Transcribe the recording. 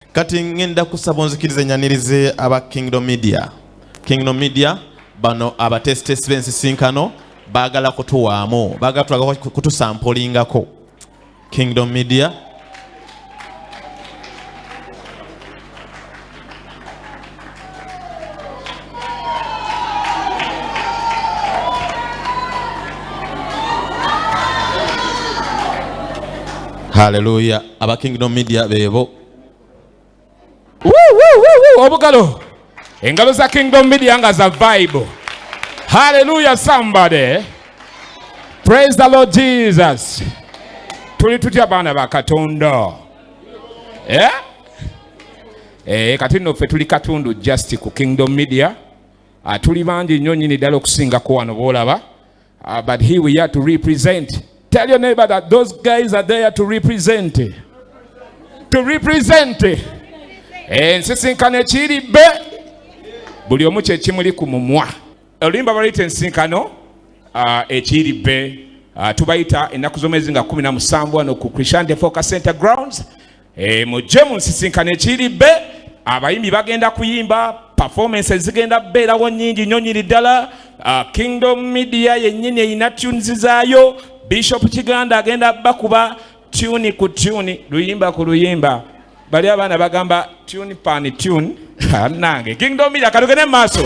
Kati ngenda kusaba onzikirize nyanirize aba Kingdom Media. Kingdom Media bano abatesitesi b'ensinsinkano baagala kutuwaamu, baagala kutusampolingako. Kingdom Media Hallelujah. Aba Kingdom Media bebo. Obugalo. Engalo za Kingdom Media nga za vibe. Hallelujah somebody. Praise the Lord Jesus. Tuli tutya bana ba Katonda. Kati nno ffe tuli katundu just ku Kingdom Media. Tuli bangi nnyo nnyini ddala okusingako wano b'olaba. But here we are to represent. Tell your neighbor that those guys are there to represent. To represent. Ensinsinkano ekiri be. Buli omu kye kimuli ku mumwa. Oluyimba baluyita ensinsinkano ekiri be. Tubayita ennaku z'omwezi nga 17 wano ku Christian Focus Center Grounds. Mujje mu nsinsinkano ekiri be. Abayimbi bagenda kuyimba. Performance zigenda beerawo nnyingi nnyo nnyini ddala. Kingdom Media yennyini eyina tunes zaayo. Bishop Kiganda agenda bakuba tune ku tune, luyimba ku luyimba. Bali abaana bagamba tune pan tune. Nange Kingdom Media kalugene maaso.